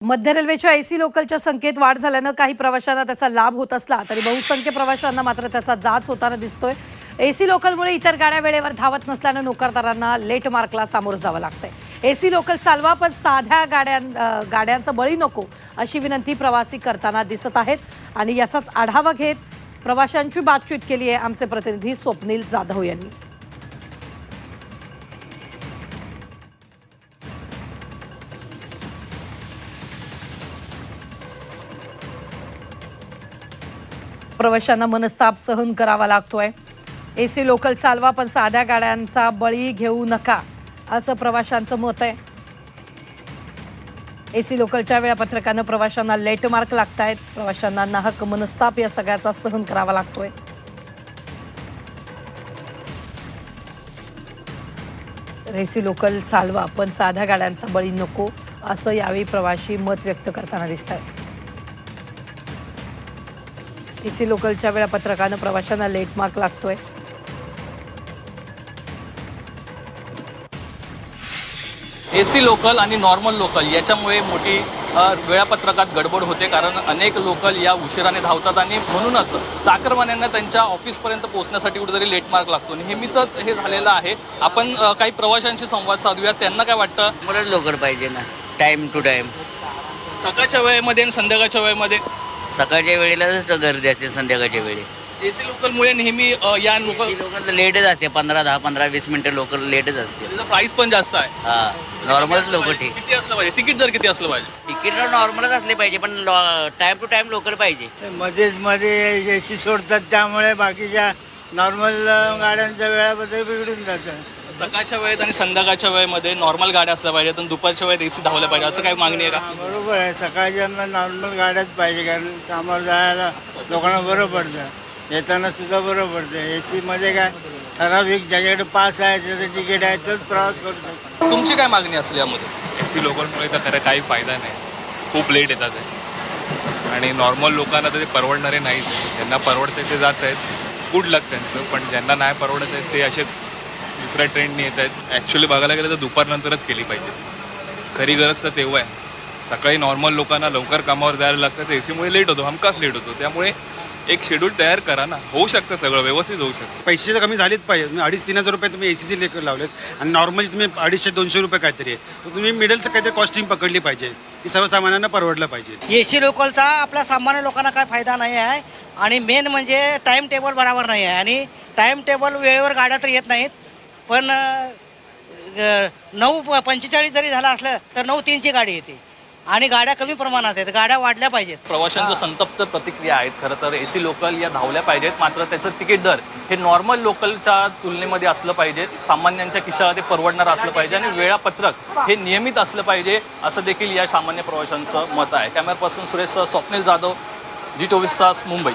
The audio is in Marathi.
मध्य रेल्वेच्या एसी लोकलच्या संख्येत वाढ झाल्यानं काही प्रवाशांना त्याचा लाभ होत असला तरी बहुसंख्य प्रवाशांना मात्र त्याचा जाच होताना दिसतोय। एसी लोकलमुळे इतर गाड्या वेळेवर धावत नसल्यानं नोकरदारांना लेट मार्कला सामोरं जावं लागतंय। एसी लोकल चालवा पण साध्या गाड्यांचा बळी नको अशी विनंती प्रवासी करताना दिसत आहेत आणि याचाच आढावा घेत प्रवाशांची बातचीत केली आहे आमचे प्रतिनिधी स्वप्नील जाधव यांनी। प्रवाशांना मनस्ताप सहन करावा लागतोय। एसी लोकल चालवा पण साध्या गाड्यांचा बळी घेऊ नका असं प्रवाशांचं मत आहे। एसी लोकलच्या वेळापत्रकानं प्रवाशांना लेट मार्क लागतायत। प्रवाशांना नाहक मनस्ताप या सगळ्याचा सहन करावा लागतोय। एसी लोकल चालवा पण साध्या गाड्यांचा बळी नको असं यावेळी प्रवासी मत व्यक्त करताना दिसतात। एसी लोकलच्या वेळापत्रकानं प्रवाशांना लेट मार्क लागतोय। एसी लोकल आणि नॉर्मल लोकल याच्यामुळे मोठी वेळापत्रकात गडबड होते, कारण अनेक लोकल या उशिराने धावतात आणि म्हणूनच चाकरमान्यांना त्यांच्या ऑफिसपर्यंत पोहोचण्यासाठी कुठेतरी लेट मार्क लागतो। नेहमीच हे झालेलं आहे। आपण काही प्रवाशांशी संवाद साधूया, त्यांना काय वाटतं? मला लवकर पाहिजे ना, टाइम टू टाइम। सकाळच्या वेळेमध्ये आणि संध्याकाळच्या वेळेमध्ये सकाळच्या वेळेलाच गर्दी असते, संध्याकाळच्या वेळी एसी लोकलमुळे नेहमी या लोकल लेटच असते, 15-20 मिनिटं लोकल लेटच असते। त्याचं प्राइस पण जास्त आहे। हां, नॉर्मलच लोक ठीक। किती असलं पाहिजे तिकीट? दर किती असलं पाहिजे? तिकीट नॉर्मलच असले पाहिजे, पण टाइम टू टाइम लोकल पाहिजे। मध्ये एसी सोडतात, त्यामुळे बाकीच्या नॉर्मल गाड्यांच्या वेळाबद्दल बिघडून जातं। सकाळच्या वेळेत आणि संध्याकाळच्या वेळेमध्ये नॉर्मल गाड्या असल्या पाहिजेत आणि दुपारच्या वेळेत एसी धावल्या पाहिजे, असं काही मागणी आहे का? बरोबर आहे, सकाळच्या नॉर्मल गाड्याच पाहिजे, कारण कामावर जायला लोकांना बरं पडतं, येताना सुद्धा बरं पडतं। एसीमध्ये काय ठराविक ज्याच्याकडे पास आहे, त्याचं तिकीट आहे, तोच प्रवास करू शकतो। तुमची काय मागणी असेल यामध्ये? एसी लोकलमुळे तर खरं काही फायदा नाही, खूप लेट येतात आहे आणि नॉर्मल लोकांना तर ते परवडणारे नाहीत। ज्यांना परवडते ते जात आहेत, गुड लक त्यांचं, पण ज्यांना नाही परवडत आहे ते असेच दुसऱ्या ट्रेंडने येत आहेत। ॲक्च्युली बघायला गेलं तर दुपारनंतरच केली पाहिजे, खरी गरज तर तेव्हा आहे। सकाळी नॉर्मल लोकांना लवकर कामावर जायला लागतं, तर एसीमुळे लेट होतो, हमखास लेट होतो। त्यामुळे एक शेड्यूल तयार करा ना, होऊ शकतं, सगळं व्यवस्थित होऊ शकतं। पैसे तर कमी झालेच पाहिजे। तुम्ही 2,500-3,000 रुपये तुम्ही एसीचे लेकर लावलेत आणि नॉर्मली तुम्ही 250-200 रुपये काहीतरी आहे, तर तुम्ही मिडलचं काहीतरी कॉस्टिंग पकडली पाहिजे, की सर्वसामान्यांना परवडलं पाहिजे। एसी लोकलचा आपल्या सामान्य लोकांना काय फायदा नाही आहे आणि मेन म्हणजे टाईम टेबल बरोबर नाही आहे आणि टाईम टेबल वेळेवर गाड्या तर येत नाहीत, पण 9:45 जरी झालं असलं तर 9:03ची गाडी येते आणि गाड्या कमी प्रमाणात आहेत, गाड्या वाढल्या पाहिजेत। प्रवाशांच्या संतप्त प्रतिक्रिया आहेत। खरं तर एसी लोकल या धावल्या पाहिजेत, मात्र त्याचं तिकीट दर हे नॉर्मल लोकलच्या तुलनेमध्ये असलं पाहिजे, सामान्यांच्या खिशाला ते परवडणारं असलं पाहिजे आणि वेळापत्रक हे नियमित असलं पाहिजे, असं देखील या सामान्य प्रवाशांचं मत आहे। Camera person Suresh, Swapnil Jadhav, G24 तास, मुंबई।